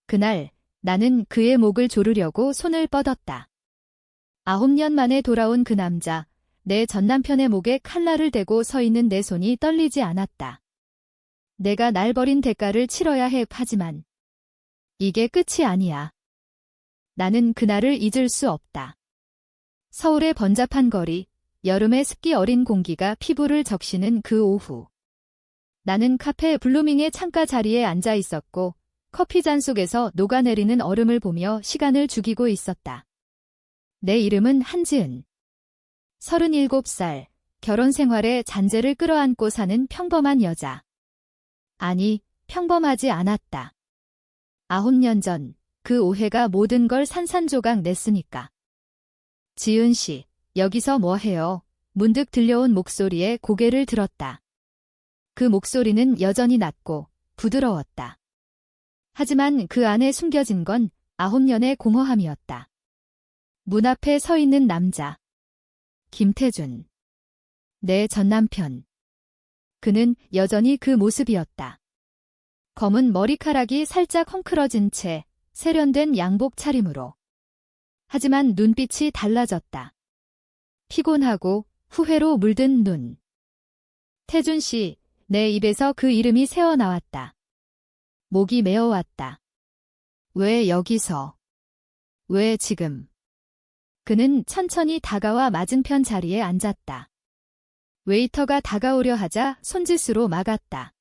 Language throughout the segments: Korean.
그날 나는 그의 목을 조르려고 손을 뻗었다. 9년 만에 돌아온 그 남자, 내 전남편의 목에 칼날을 대고 서 있는 내 손이 떨리지 않았다. 내가 날 버린 대가를 치러야 해. 하지만 이게 끝이 아니야. 나는 그날을 잊을 수 없다. 서울의 번잡한 거리, 여름의 습기 어린 공기가 피부를 적시는 그 오후. 나는 카페 블루밍의 창가 자리에 앉아 있었고 커피잔 속에서 녹아내리는 얼음을 보며 시간을 죽이고 있었다. 내 이름은 한지은. 37살, 결혼 생활에 잔재를 끌어안고 사는 평범한 여자. 아니, 평범하지 않았다. 9년 전, 그 오해가 모든 걸 산산조각 냈으니까. 지은 씨, 여기서 뭐 해요? 문득 들려온 목소리에 고개를 들었다. 그 목소리는 여전히 낮고 부드러웠다. 하지만 그 안에 숨겨진 건 9년의 공허함이었다. 문 앞에 서 있는 남자. 김태준. 내 전남편. 그는 여전히 그 모습이었다. 검은 머리카락이 살짝 헝클어진 채 세련된 양복 차림으로. 하지만 눈빛이 달라졌다. 피곤하고 후회로 물든 눈. 태준 씨, 내 입에서 그 이름이 새어나왔다. 목이 메어왔다. 왜 여기서? 왜 지금? 그는 천천히 다가와 맞은편 자리에 앉았다. 웨이터가 다가오려 하자 손짓으로 막았다.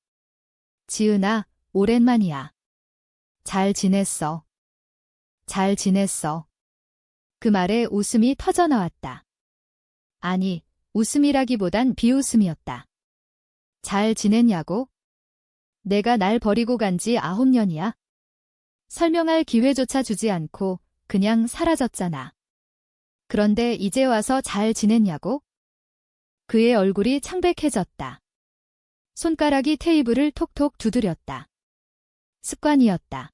지은아, 오랜만이야. 잘 지냈어. 잘 지냈어. 그 말에 웃음이 터져나왔다. 아니, 웃음이라기보단 비웃음이었다. 잘 지냈냐고? 내가 날 버리고 간 지 9년이야. 설명할 기회조차 주지 않고 그냥 사라졌잖아. 그런데 이제 와서 잘 지냈냐고? 그의 얼굴이 창백해졌다. 손가락이 테이블을 톡톡 두드렸다. 습관이었다.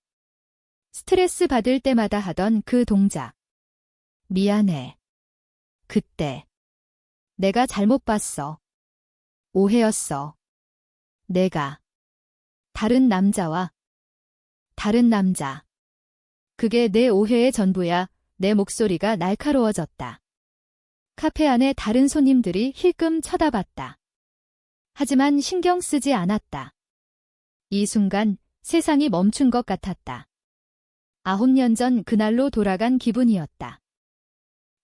스트레스 받을 때마다 하던 그 동작. 미안해. 그때. 내가 잘못 봤어. 오해였어. 내가. 다른 남자와. 다른 남자. 그게 내 오해의 전부야. 내 목소리가 날카로워졌다. 카페 안에 다른 손님들이 힐끔 쳐다봤다. 하지만 신경 쓰지 않았다. 이 순간 세상이 멈춘 것 같았다. 9년 전 그날로 돌아간 기분이었다.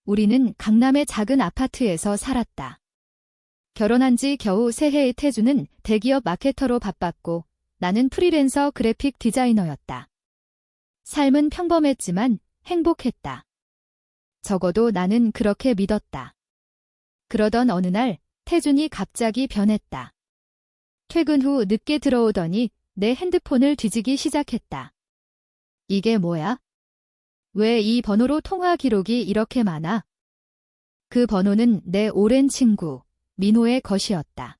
우리는 강남의 작은 아파트에서 살았다. 결혼한 지 겨우 새해의 태주는 대기업 마케터로 바빴고 나는 프리랜서 그래픽 디자이너였다. 삶은 평범했지만 행복했다. 적어도 나는 그렇게 믿었다. 그러던 어느 날 태준이 갑자기 변했다. 퇴근 후 늦게 들어오더니 내 핸드폰을 뒤지기 시작했다. 이게 뭐야? 왜 이 번호로 통화 기록이 이렇게 많아? 그 번호는 내 오랜 친구, 민호의 것이었다.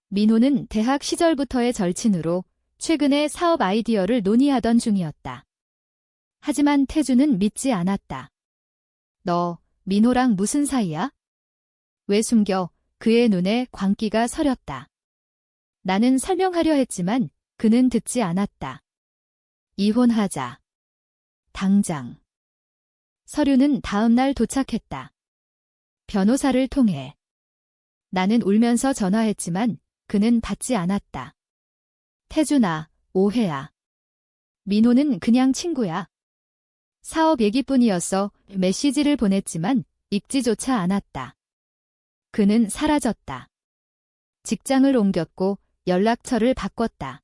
민호는 대학 시절부터의 절친으로 최근에 사업 아이디어를 논의하던 중이었다. 하지만 태주는 믿지 않았다. 너, 민호랑 무슨 사이야? 왜 숨겨? 그의 눈에 광기가 서렸다. 나는 설명하려 했지만 그는 듣지 않았다. 이혼하자. 당장. 서류는 다음 날 도착했다. 변호사를 통해. 나는 울면서 전화했지만 그는 받지 않았다. 태준아, 오해야. 민호는 그냥 친구야. 사업 얘기뿐이었어. 메시지를 보냈지만 읽지조차 않았다. 그는 사라졌다. 직장을 옮겼고 연락처를 바꿨다.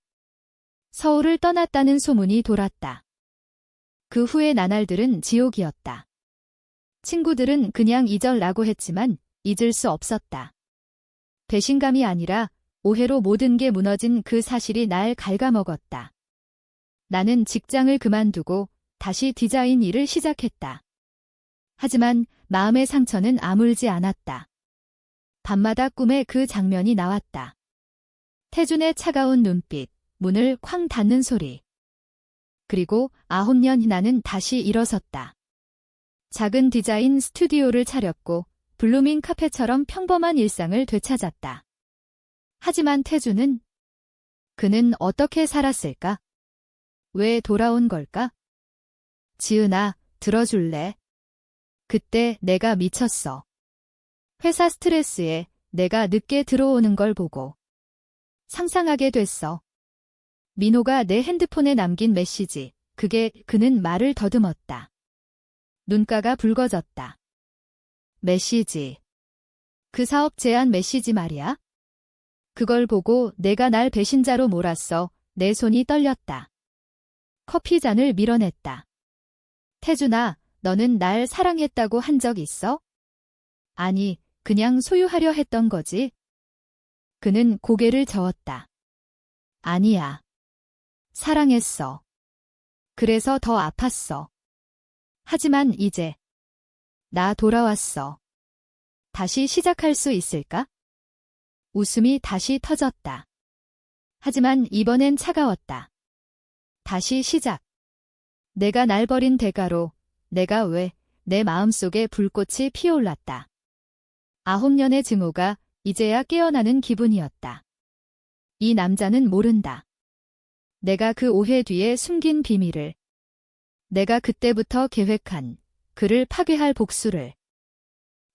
서울을 떠났다는 소문이 돌았다. 그 후의 나날들은 지옥이었다. 친구들은 그냥 잊으라고 했지만 잊을 수 없었다. 배신감이 아니라 오해로 모든 게 무너진 그 사실이 날 갉아먹었다. 나는 직장을 그만두고 다시 디자인 일을 시작했다. 하지만 마음의 상처는 아물지 않았다. 밤마다 꿈에 그 장면이 나왔다. 태준의 차가운 눈빛, 문을 쾅 닫는 소리. 그리고 9년 나는 다시 일어섰다. 작은 디자인 스튜디오를 차렸고 블루밍 카페처럼 평범한 일상을 되찾았다. 하지만 태준은 그는 어떻게 살았을까? 왜 돌아온 걸까? 지은아, 들어줄래? 그때 내가 미쳤어. 회사 스트레스에 내가 늦게 들어오는 걸 보고 상상하게 됐어. 민호가 내 핸드폰에 남긴 메시지. 그는 말을 더듬었다. 눈가가 붉어졌다. 메시지. 그 사업 제안 메시지 말이야? 그걸 보고 내가 날 배신자로 몰았어. 내 손이 떨렸다. 커피 잔을 밀어냈다. 태준아, 너는 날 사랑했다고 한 적 있어? 아니, 그냥 소유하려 했던 거지. 그는 고개를 저었다. 아니야. 사랑했어. 그래서 더 아팠어. 하지만 이제 나 돌아왔어. 다시 시작할 수 있을까? 웃음이 다시 터졌다. 하지만 이번엔 차가웠다. 다시 시작. 내가 날 버린 대가로 내가 왜 내 마음속에 불꽃이 피어올랐다. 9년의 증오가 이제야 깨어나는 기분이었다. 이 남자는 모른다. 내가 그 오해 뒤에 숨긴 비밀을. 내가 그때부터 계획한 그를 파괴할 복수를.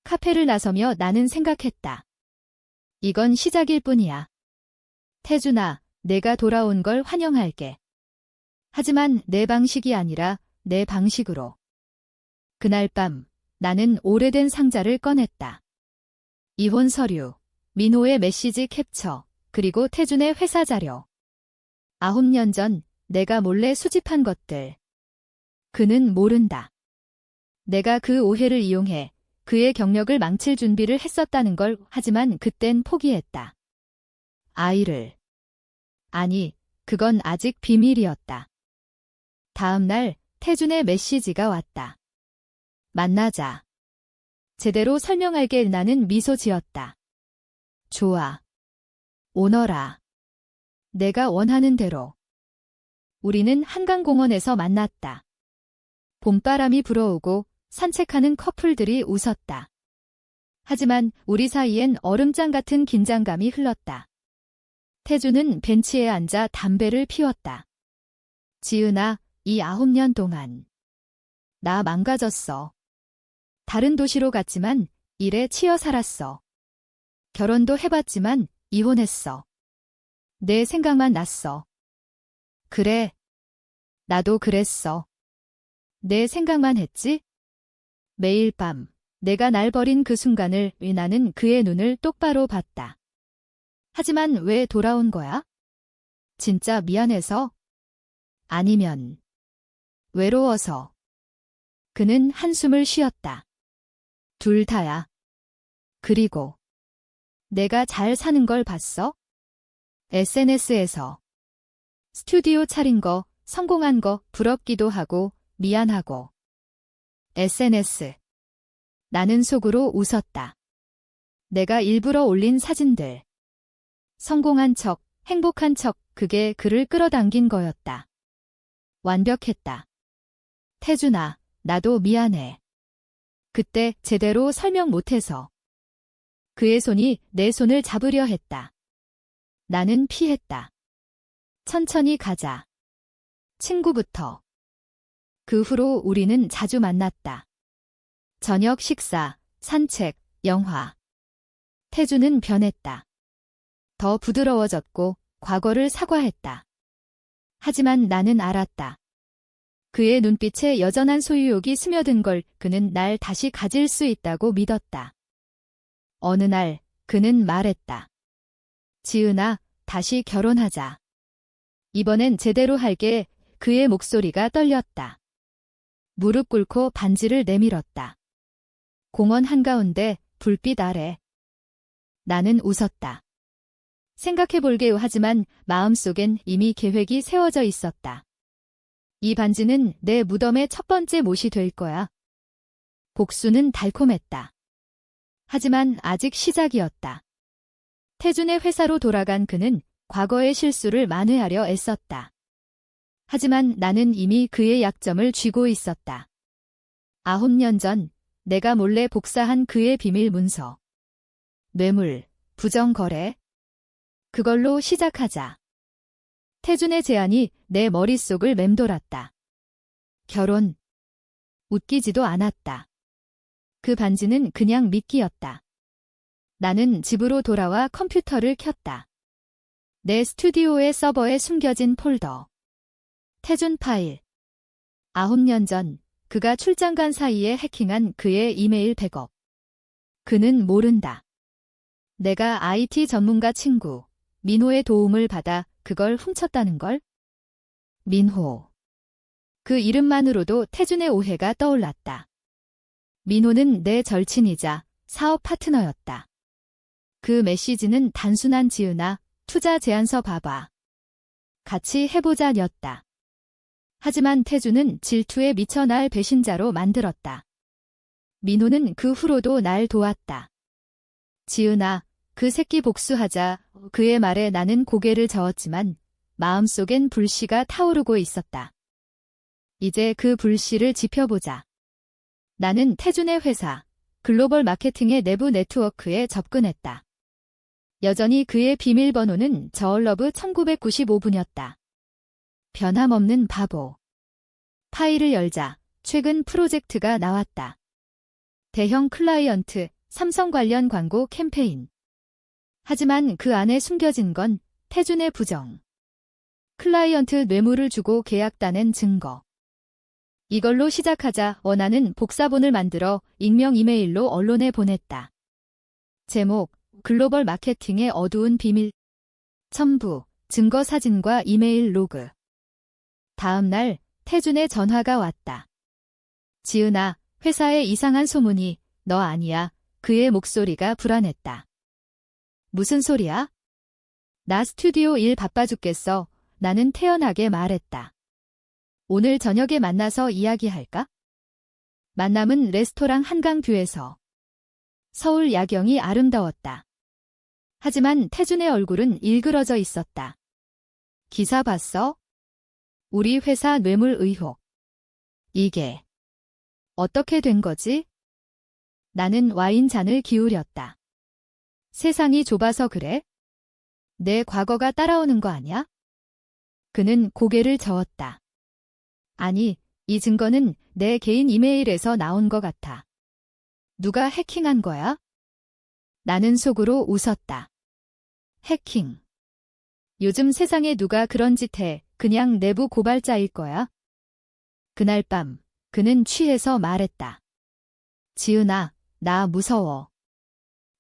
카페를 나서며 나는 생각했다. 이건 시작일 뿐이야. 태준아, 내가 돌아온 걸 환영할게. 하지만 내 방식이 아니라 내 방식으로. 그날 밤 나는 오래된 상자를 꺼냈다. 이혼 서류, 민호의 메시지 캡처, 그리고 태준의 회사 자료. 9년 전 내가 몰래 수집한 것들. 그는 모른다. 내가 그 오해를 이용해 그의 경력을 망칠 준비를 했었다는 걸. 하지만 그땐 포기했다. 아이를. 아니, 그건 아직 비밀이었다. 다음 날 태준의 메시지가 왔다. 만나자. 제대로 설명할게. 나는 미소 지었다. 좋아. 오너라. 내가 원하는 대로. 우리는 한강공원에서 만났다. 봄바람이 불어오고 산책하는 커플들이 웃었다. 하지만 우리 사이엔 얼음장 같은 긴장감이 흘렀다. 태준은 벤치에 앉아 담배를 피웠다. 지은아, 이 9년 동안 나 망가졌어. 다른 도시로 갔지만 일에 치여 살았어. 결혼도 해봤지만 이혼했어. 내 생각만 났어. 그래. 나도 그랬어. 내 생각만 했지? 매일 밤 내가 날 버린 그 순간을 나는 그의 눈을 똑바로 봤다. 하지만 왜 돌아온 거야? 진짜 미안해서? 아니면 외로워서? 그는 한숨을 쉬었다. 둘 다야. 그리고 내가 잘 사는 걸 봤어? SNS에서. 스튜디오 차린 거, 성공한 거 부럽기도 하고 미안하고. SNS. 나는 속으로 웃었다. 내가 일부러 올린 사진들. 성공한 척, 행복한 척, 그게 그를 끌어당긴 거였다. 완벽했다. 태준아, 나도 미안해. 그때 제대로 설명 못해서. 그의 손이 내 손을 잡으려 했다. 나는 피했다. 천천히 가자. 친구부터. 그 후로 우리는 자주 만났다. 저녁 식사, 산책, 영화. 태준은 변했다. 더 부드러워졌고 과거를 사과했다. 하지만 나는 알았다. 그의 눈빛에 여전한 소유욕이 스며든 걸. 그는 날 다시 가질 수 있다고 믿었다. 어느 날 그는 말했다. 지은아, 다시 결혼하자. 이번엔 제대로 할게. 그의 목소리가 떨렸다. 무릎 꿇고 반지를 내밀었다. 공원 한가운데 불빛 아래. 나는 웃었다. 생각해볼게요. 하지만 마음속엔 이미 계획이 세워져 있었다. 이 반지는 내 무덤의 첫 번째 못이 될 거야. 복수는 달콤했다. 하지만 아직 시작이었다. 태준의 회사로 돌아간 그는 과거의 실수를 만회하려 애썼다. 하지만 나는 이미 그의 약점을 쥐고 있었다. 9년 전 내가 몰래 복사한 그의 비밀 문서. 뇌물, 부정거래. 그걸로 시작하자. 태준의 제안이 내 머릿속을 맴돌았다. 결혼. 웃기지도 않았다. 그 반지는 그냥 미끼였다. 나는 집으로 돌아와 컴퓨터를 켰다. 내 스튜디오의 서버에 숨겨진 폴더. 태준 파일. 9년 전 그가 출장 간 사이에 해킹한 그의 이메일 백업. 그는 모른다. 내가 IT 전문가 친구 민호의 도움을 받아 그걸 훔쳤다는 걸? 민호. 그 이름만으로도 태준의 오해가 떠올랐다. 민호는 내 절친이자 사업 파트너였다. 그 메시지는 단순한 지은아, 투자 제안서 봐봐. 같이 해보자였다. 하지만 태준은 질투에 미쳐 날 배신자로 만들었다. 민호는 그 후로도 날 도왔다. 지은아, 그 새끼 복수하자. 그의 말에 나는 고개를 저었지만 마음속엔 불씨가 타오르고 있었다. 이제 그 불씨를 지펴보자. 나는 태준의 회사, 글로벌 마케팅의 내부 네트워크에 접근했다. 여전히 그의 비밀번호는 저얼러브 1995분이었다. 변함없는 바보. 파일을 열자 최근 프로젝트가 나왔다. 대형 클라이언트, 삼성 관련 광고 캠페인. 하지만 그 안에 숨겨진 건 태준의 부정. 클라이언트 뇌물을 주고 계약 따낸 증거. 이걸로 시작하자 원하는 복사본을 만들어 익명 이메일로 언론에 보냈다. 제목, 글로벌 마케팅의 어두운 비밀. 첨부, 증거 사진과 이메일 로그. 다음 날 태준의 전화가 왔다. 지은아, 회사에 이상한 소문이. 너 아니야. 그의 목소리가 불안했다. 무슨 소리야? 나 스튜디오 일 바빠 죽겠어. 나는 태연하게 말했다. 오늘 저녁에 만나서 이야기할까? 만남은 레스토랑 한강뷰에서. 서울 야경이 아름다웠다. 하지만 태준의 얼굴은 일그러져 있었다. 기사 봤어? 우리 회사 뇌물 의혹. 이게 어떻게 된 거지? 나는 와인 잔을 기울였다. 세상이 좁아서 그래? 내 과거가 따라오는 거 아냐? 그는 고개를 저었다. 아니, 이 증거는 내 개인 이메일에서 나온 것 같아. 누가 해킹한 거야? 나는 속으로 웃었다. 해킹. 요즘 세상에 누가 그런 짓 해. 그냥 내부 고발자일 거야. 그날 밤, 그는 취해서 말했다. 지은아, 나 무서워.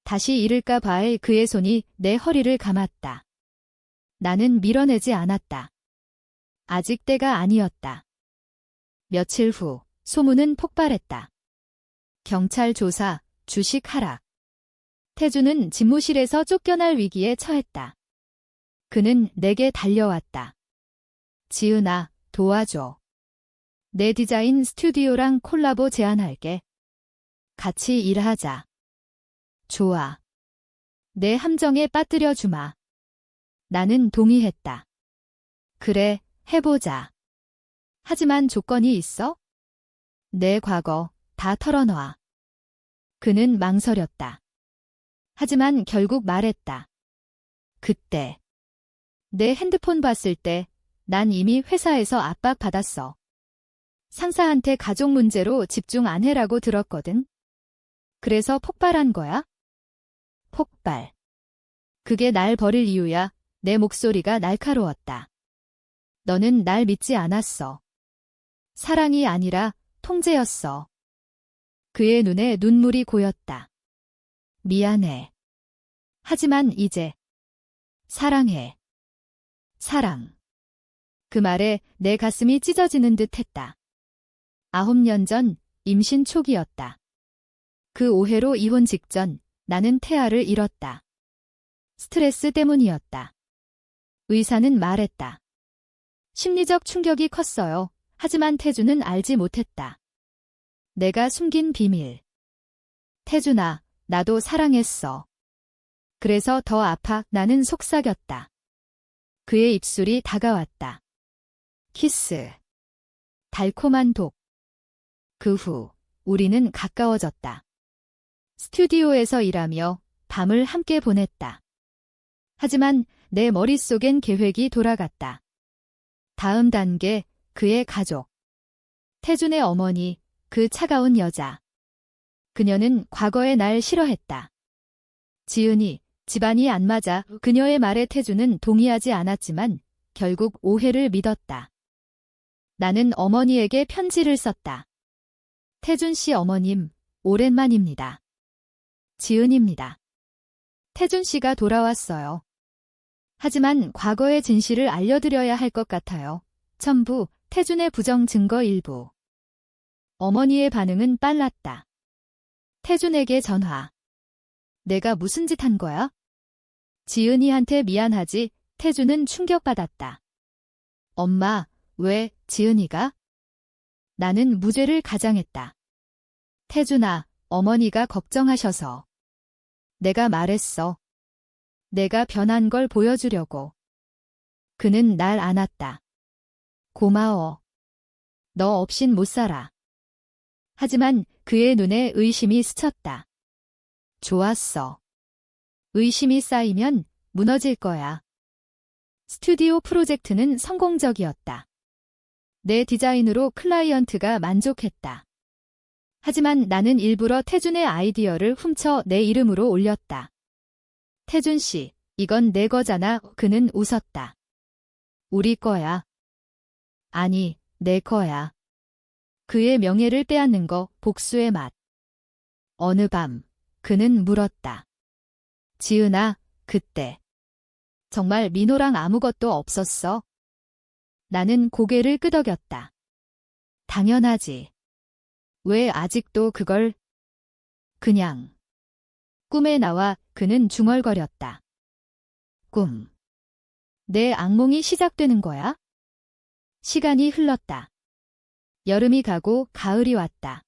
다시 잃을까 봐할 그의 손이 내 허리를 감았다. 나는 밀어내지 않았다. 아직 때가 아니었다. 며칠 후, 소문은 폭발했다. 경찰 조사, 주식 하락. 태준은 집무실에서 쫓겨날 위기에 처했다. 그는 내게 달려왔다. 지은아, 도와줘. 내 디자인 스튜디오랑 콜라보 제안할게. 같이 일하자. 좋아. 내 함정에 빠뜨려 주마. 나는 동의했다. 그래, 해보자. 하지만 조건이 있어? 내 과거 다 털어놔. 그는 망설였다. 하지만 결국 말했다. 그때. 내 핸드폰 봤을 때 난 이미 회사에서 압박받았어. 상사한테 가족 문제로 집중 안 해라고 들었거든. 그래서 폭발한 거야? 폭발. 그게 날 버릴 이유야. 내 목소리가 날카로웠다. 너는 날 믿지 않았어. 사랑이 아니라 통제였어. 그의 눈에 눈물이 고였다. 미안해. 하지만 이제 사랑해. 사랑. 그 말에 내 가슴이 찢어지는 듯 했다. 9년 전 임신 초기였다. 그 오해로 이혼 직전 나는 태아를 잃었다. 스트레스 때문이었다. 의사는 말했다. 심리적 충격이 컸어요. 하지만 태준은 알지 못했다. 내가 숨긴 비밀. 태준아, 나도 사랑했어. 그래서 더 아파. 나는 속삭였다. 그의 입술이 다가왔다. 키스. 달콤한 독. 그 후 우리는 가까워졌다. 스튜디오에서 일하며 밤을 함께 보냈다. 하지만 내 머릿속엔 계획이 돌아갔다. 다음 단계, 그의 가족. 태준의 어머니, 그 차가운 여자. 그녀는 과거의 날 싫어했다. 지은이, 집안이 안 맞아 그녀의 말에 태준은 동의하지 않았지만 결국 오해를 믿었다. 나는 어머니에게 편지를 썼다. 태준 씨 어머님, 오랜만입니다. 지은입니다. 태준 씨가 돌아왔어요. 하지만 과거의 진실을 알려드려야 할 것 같아요. 첨부, 태준의 부정 증거 일부. 어머니의 반응은 빨랐다. 태준에게 전화. 내가 무슨 짓 한 거야? 지은이한테 미안하지. 태준은 충격받았다. 엄마, 왜, 지은이가? 나는 무죄를 가장했다. 태준아, 어머니가 걱정하셔서. 내가 말했어. 내가 변한 걸 보여주려고. 그는 날 안았다. 고마워. 너 없인 못 살아. 하지만 그의 눈에 의심이 스쳤다. 좋았어. 의심이 쌓이면 무너질 거야. 스튜디오 프로젝트는 성공적이었다. 내 디자인으로 클라이언트가 만족했다. 하지만 나는 일부러 태준의 아이디어를 훔쳐 내 이름으로 올렸다. 태준 씨, 이건 내 거잖아. 그는 웃었다. 우리 거야. 아니, 내 거야. 그의 명예를 빼앗는 거, 복수의 맛. 어느 밤, 그는 물었다. 지은아, 그때. 정말 민호랑 아무것도 없었어? 나는 고개를 끄덕였다. 당연하지. 왜 아직도 그걸? 그냥. 꿈에 나와. 그는 중얼거렸다. 꿈. 내 악몽이 시작되는 거야? 시간이 흘렀다. 여름이 가고 가을이 왔다.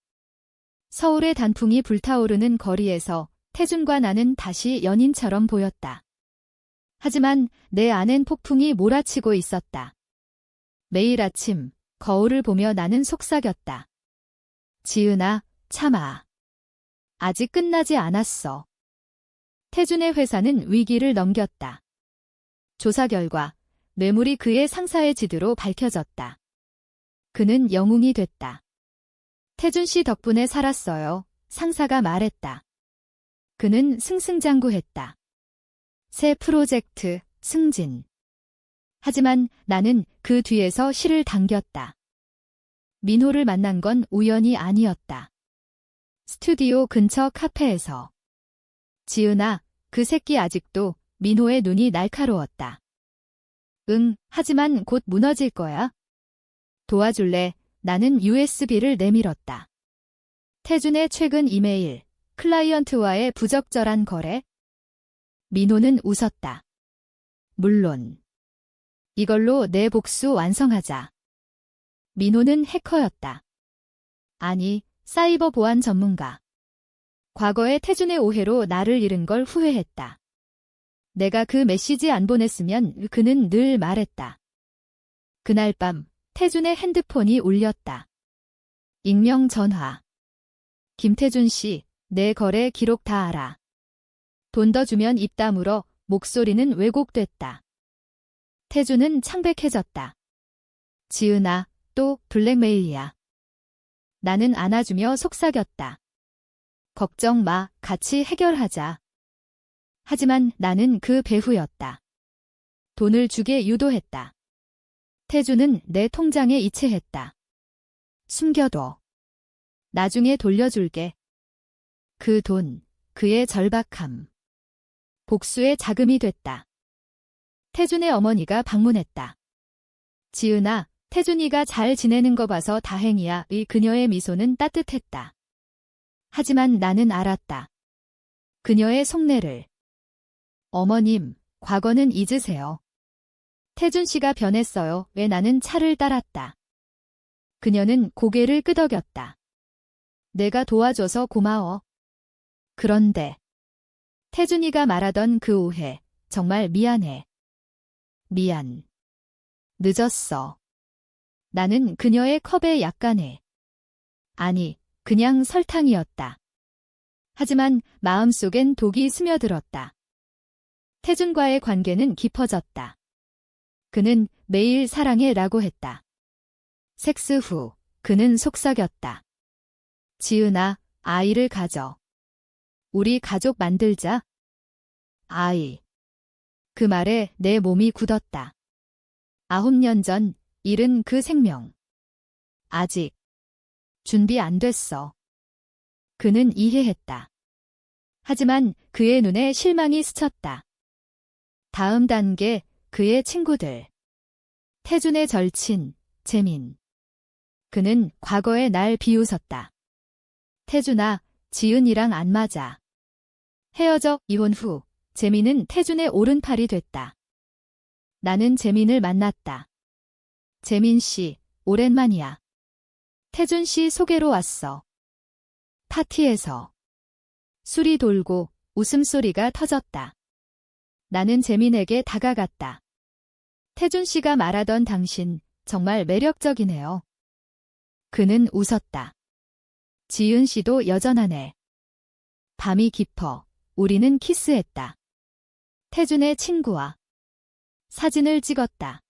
서울의 단풍이 불타오르는 거리에서 태준과 나는 다시 연인처럼 보였다. 하지만 내 안엔 폭풍이 몰아치고 있었다. 매일 아침 거울을 보며 나는 속삭였다. 지은아, 참아. 아직 끝나지 않았어. 태준의 회사는 위기를 넘겼다. 조사 결과 뇌물이 그의 상사의 지도로 밝혀졌다. 그는 영웅이 됐다. 태준 씨 덕분에 살았어요. 상사가 말했다. 그는 승승장구했다. 새 프로젝트, 승진. 하지만 나는 그 뒤에서 실을 당겼다. 민호를 만난 건 우연이 아니었다. 스튜디오 근처 카페에서. 지은아, 그 새끼 아직도. 민호의 눈이 날카로웠다. 응, 하지만 곧 무너질 거야. 도와줄래? 나는 USB를 내밀었다. 태준의 최근 이메일, 클라이언트와의 부적절한 거래? 민호는 웃었다. 물론. 이걸로 내 복수 완성하자. 민호는 해커였다. 아니, 사이버 보안 전문가. 과거의 태준의 오해로 나를 잃은 걸 후회했다. 내가 그 메시지 안 보냈으면 그는 늘 말했다. 그날 밤 태준의 핸드폰이 울렸다. 익명 전화. 김태준 씨, 내 거래 기록 다 알아. 돈 더 주면 입 다물어. 목소리는 왜곡됐다. 태준은 창백해졌다. 지은아, 또 블랙메일이야. 나는 안아주며 속삭였다. 걱정 마, 같이 해결하자. 하지만 나는 그 배후였다. 돈을 주게 유도했다. 태준은 내 통장에 이체했다. 숨겨둬. 나중에 돌려줄게. 그 돈, 그의 절박함. 복수의 자금이 됐다. 태준의 어머니가 방문했다. 지은아, 태준이가 잘 지내는 거 봐서 다행이야. 그녀의 미소는 따뜻했다. 하지만 나는 알았다. 그녀의 속내를. 어머님, 과거는 잊으세요. 태준 씨가 변했어요. 왜 나는 차를 따랐다. 그녀는 고개를 끄덕였다. 내가 도와줘서 고마워. 그런데 태준이가 말하던 그 오해, 정말 미안해. 미안. 늦었어. 나는 그녀의 컵에 약간의 아니, 그냥 설탕이었다. 하지만 마음속엔 독이 스며들었다. 태준과의 관계는 깊어졌다. 그는 매일 사랑해 라고 했다. 섹스 후 그는 속삭였다. 지은아, 아이를 가져. 우리 가족 만들자. 아이. 그 말에 내 몸이 굳었다. 9년 전 잃은 그 생명. 아직 준비 안 됐어. 그는 이해했다. 하지만 그의 눈에 실망이 스쳤다. 다음 단계, 그의 친구들. 태준의 절친, 재민. 그는 과거의 날 비웃었다. 태준아, 지은이랑 안 맞아. 헤어져 이혼 후 재민은 태준의 오른팔이 됐다. 나는 재민을 만났다. 재민 씨, 오랜만이야. 태준 씨 소개로 왔어. 파티에서 술이 돌고 웃음소리가 터졌다. 나는 재민에게 다가갔다. 태준 씨가 말하던 당신 정말 매력적이네요. 그는 웃었다. 지은 씨도 여전하네. 밤이 깊어 우리는 키스했다. 태준의 친구와 사진을 찍었다.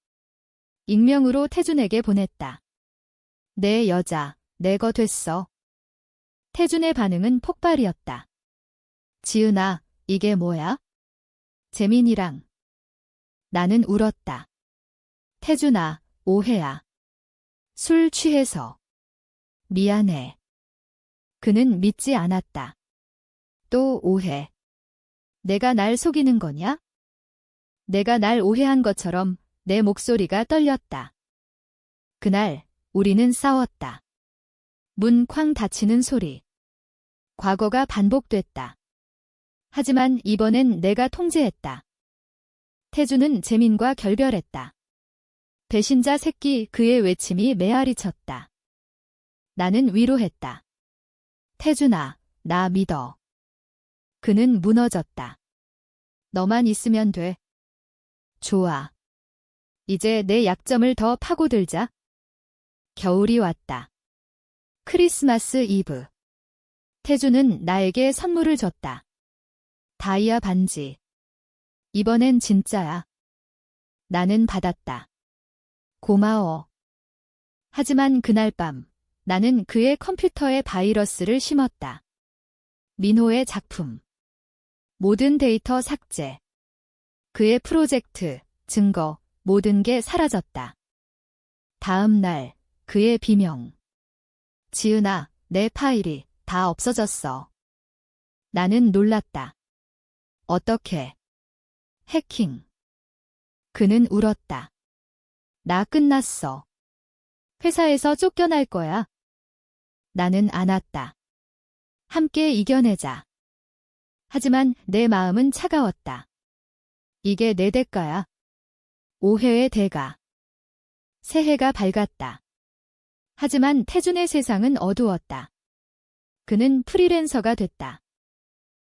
익명으로 태준에게 보냈다. 내 여자, 내 거 됐어. 태준의 반응은 폭발이었다. 지은아, 이게 뭐야? 재민이랑. 나는 울었다. 태준아, 오해야. 술 취해서. 미안해. 그는 믿지 않았다. 또 오해. 내가 날 속이는 거냐? 내가 날 오해한 것처럼 내 목소리가 떨렸다. 그날 우리는 싸웠다. 문 쾅 닫히는 소리. 과거가 반복됐다. 하지만 이번엔 내가 통제했다. 태준은 재민과 결별했다. 배신자 새끼 그의 외침이 메아리 쳤다. 나는 위로했다. 태준아, 나 믿어. 그는 무너졌다. 너만 있으면 돼. 좋아. 이제 내 약점을 더 파고들자. 겨울이 왔다. 크리스마스 이브. 태준은 나에게 선물을 줬다. 다이아 반지. 이번엔 진짜야. 나는 받았다. 고마워. 하지만 그날 밤 나는 그의 컴퓨터에 바이러스를 심었다. 민호의 작품. 모든 데이터 삭제. 그의 프로젝트, 증거, 모든 게 사라졌다. 다음 날 그의 비명. 지은아, 내 파일이 다 없어졌어. 나는 놀랐다. 어떻게? 해킹. 그는 울었다. 나 끝났어. 회사에서 쫓겨날 거야. 나는 안았다. 함께 이겨내자. 하지만 내 마음은 차가웠다. 이게 내 대가야. 오해의 대가. 새해가 밝았다. 하지만 태준의 세상은 어두웠다. 그는 프리랜서가 됐다.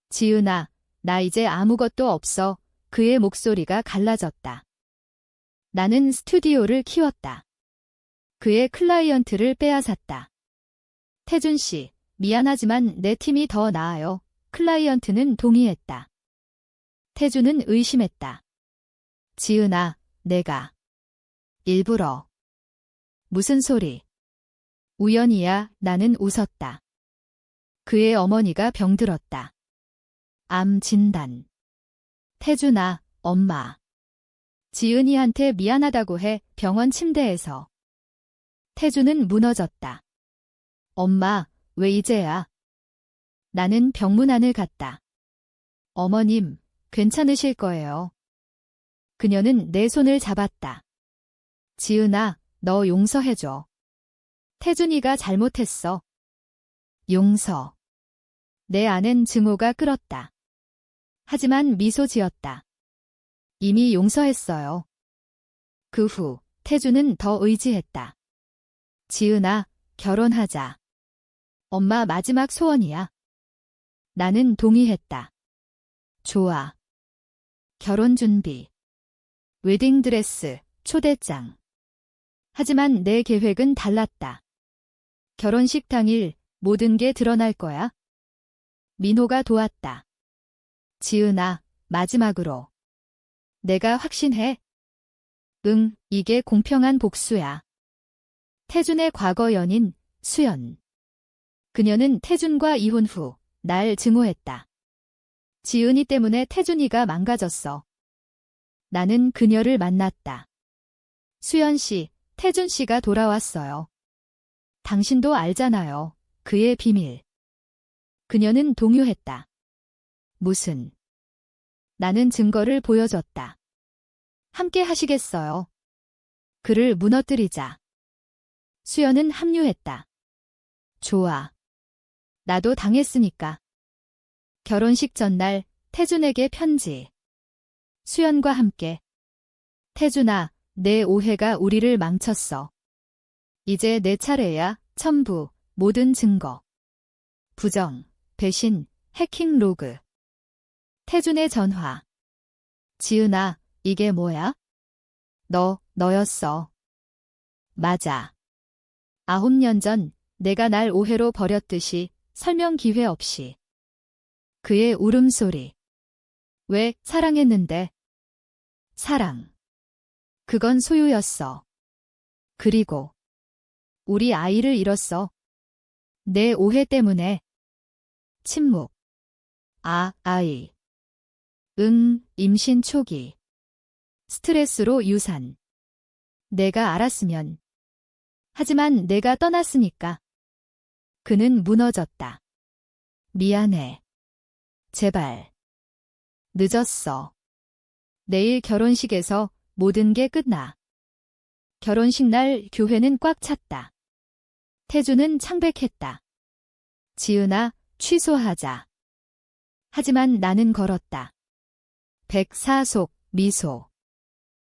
지은아, 나 이제 아무것도 없어. 그의 목소리가 갈라졌다. 나는 스튜디오를 키웠다. 그의 클라이언트를 빼앗았다. 태준 씨, 미안하지만 내 팀이 더 나아요. 클라이언트는 동의했다. 태준은 의심했다. 지은아, 내가. 일부러. 무슨 소리. 우연이야. 나는 웃었다. 그의 어머니가 병들었다. 암 진단. 태준아, 엄마. 지은이한테 미안하다고 해. 병원 침대에서. 태준은 무너졌다. 엄마, 왜 이제야? 나는 병문안을 갔다. 어머님, 괜찮으실 거예요. 그녀는 내 손을 잡았다. 지은아, 너 용서해줘. 태준이가 잘못했어. 용서. 내 안엔 증오가 끓었다. 하지만 미소 지었다. 이미 용서했어요. 그 후 태준은 더 의지했다. 지은아, 결혼하자. 엄마 마지막 소원이야. 나는 동의했다. 좋아. 결혼 준비. 웨딩드레스, 초대장. 하지만 내 계획은 달랐다. 결혼식 당일 모든 게 드러날 거야. 민호가 도왔다. 지은아, 마지막으로. 내가 확신해. 응, 이게 공평한 복수야. 태준의 과거 연인, 수연. 그녀는 태준과 이혼 후 날 증오했다. 지은이 때문에 태준이가 망가졌어. 나는 그녀를 만났다. 수연 씨, 태준 씨가 돌아왔어요. 당신도 알잖아요. 그의 비밀. 그녀는 동요했다. 무슨? 나는 증거를 보여줬다. 함께 하시겠어요? 그를 무너뜨리자. 수연은 합류했다. 좋아. 나도 당했으니까. 결혼식 전날 태준에게 편지. 수연과 함께. 태준아, 내 오해가 우리를 망쳤어. 이제 내 차례야. 첨부, 모든 증거. 부정, 배신, 해킹 로그. 태준의 전화. 지은아, 이게 뭐야? 너였어. 맞아. 9년 전 내가 날 오해로 버렸듯이 설명 기회 없이. 그의 울음소리. 왜 사랑했는데? 사랑. 그건 소유였어. 그리고 우리 아이를 잃었어. 내 오해 때문에. 침묵. 아이. 임신 초기. 스트레스로 유산. 내가 알았으면. 하지만 내가 떠났으니까. 그는 무너졌다. 미안해. 제발. 늦었어. 내일 결혼식에서 모든 게 끝나. 결혼식 날 교회는 꽉 찼다. 태준은 창백했다. 지은아, 취소하자. 하지만 나는 걸었다. 백사속, 미소.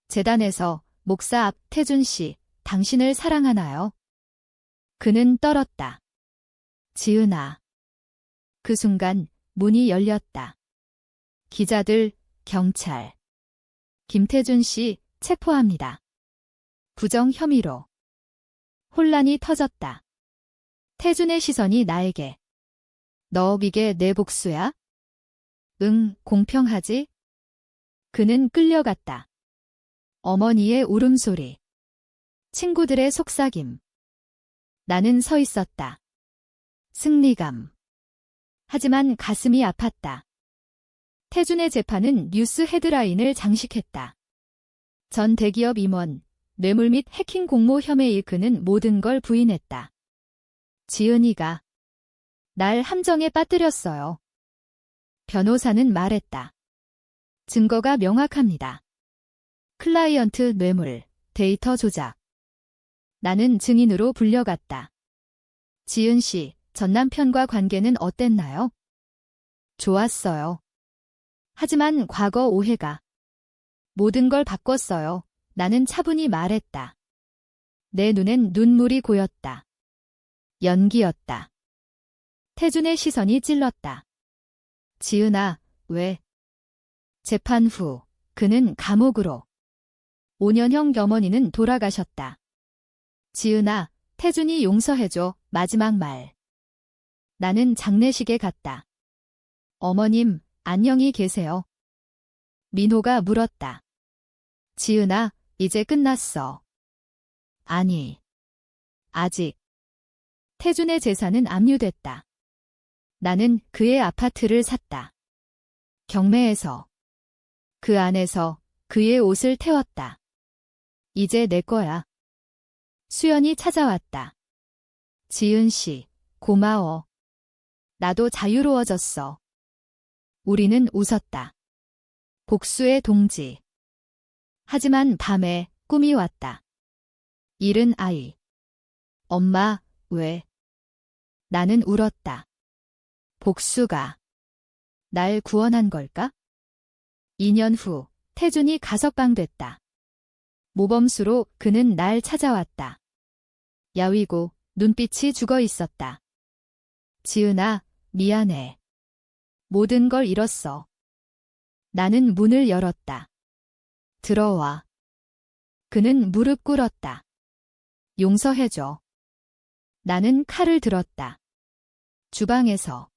재단에서 목사 앞 태준 씨, 당신을 사랑하나요? 그는 떨었다. 지은아. 그 순간 문이 열렸다. 기자들, 경찰. 김태준 씨 체포합니다. 부정 혐의로. 혼란이 터졌다. 태준의 시선이 나에게. 너 이게 내 복수야? 응, 공평하지? 그는 끌려갔다. 어머니의 울음소리. 친구들의 속삭임. 나는 서 있었다. 승리감. 하지만 가슴이 아팠다. 태준의 재판은 뉴스 헤드라인을 장식했다. 전 대기업 임원, 뇌물 및 해킹 공모 혐의에 그는 모든 걸 부인했다. 지은이가 날 함정에 빠뜨렸어요. 변호사는 말했다. 증거가 명확합니다. 클라이언트 뇌물, 데이터 조작. 나는 증인으로 불려갔다. 지은 씨, 전 남편과 관계는 어땠나요? 좋았어요. 하지만 과거 오해가 모든 걸 바꿨어요. 나는 차분히 말했다. 내 눈엔 눈물이 고였다. 연기였다. 태준의 시선이 찔렀다. 지은아, 왜? 재판 후 그는 감옥으로. 5년형 어머니는 돌아가셨다. 지은아, 태준이 용서해줘. 마지막 말. 나는 장례식에 갔다. 어머님, 안녕히 계세요. 민호가 물었다. 지은아, 이제 끝났어. 아니. 아직. 태준의 재산은 압류됐다. 나는 그의 아파트를 샀다. 경매에서. 그 안에서 그의 옷을 태웠다. 이제 내 거야. 수연이 찾아왔다. 지은 씨, 고마워. 나도 자유로워졌어. 우리는 웃었다. 복수의 동지. 하지만 밤에 꿈이 왔다. 잃은 아이. 엄마, 왜? 나는 울었다. 복수가 날 구원한 걸까? 2년 후 태준이 가석방됐다. 모범수로 그는 날 찾아왔다. 야위고 눈빛이 죽어 있었다. 지은아, 미안해. 모든 걸 잃었어. 나는 문을 열었다. 들어와. 그는 무릎 꿇었다. 용서해줘. 나는 칼을 들었다. 주방에서.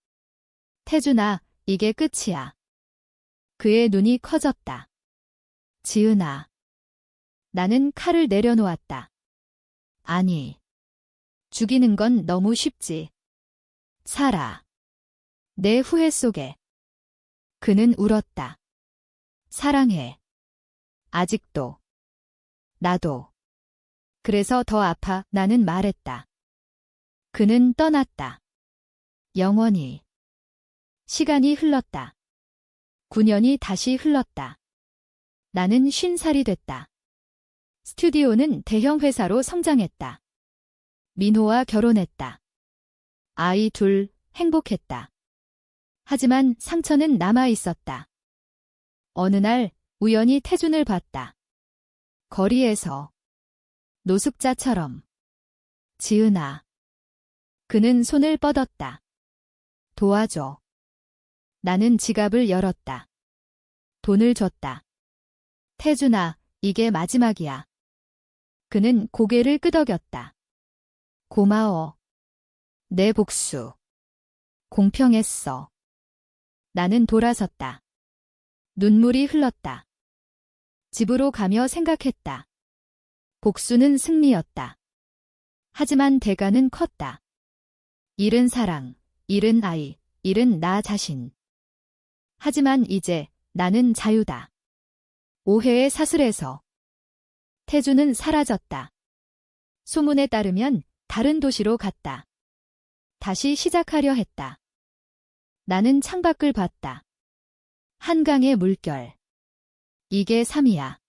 태준아, 이게 끝이야. 그의 눈이 커졌다. 지은아. 나는 칼을 내려놓았다. 아니. 죽이는 건 너무 쉽지. 살아. 내 후회 속에. 그는 울었다. 사랑해. 아직도. 나도. 그래서 더 아파. 나는 말했다. 그는 떠났다. 영원히. 시간이 흘렀다. 9년이 다시 흘렀다. 나는 50살이 됐다. 스튜디오는 대형 회사로 성장했다. 민호와 결혼했다. 아이 둘, 행복했다. 하지만 상처는 남아 있었다. 어느 날 우연히 태준을 봤다. 거리에서. 노숙자처럼. 지은아. 그는 손을 뻗었다. 도와줘. 나는 지갑을 열었다. 돈을 줬다. 태준아, 이게 마지막이야. 그는 고개를 끄덕였다. 고마워. 내 복수. 공평했어. 나는 돌아섰다. 눈물이 흘렀다. 집으로 가며 생각했다. 복수는 승리였다. 하지만 대가는 컸다. 잃은 사랑, 잃은 아이, 잃은 나 자신. 하지만 이제 나는 자유다. 오해의 사슬에서. 태주는 사라졌다. 소문에 따르면 다른 도시로 갔다. 다시 시작하려 했다. 나는 창밖을 봤다. 한강의 물결. 이게 삶이야.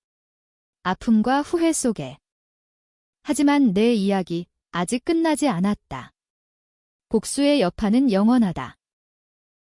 아픔과 후회 속에. 하지만 내 이야기 아직 끝나지 않았다. 복수의 여파는 영원하다.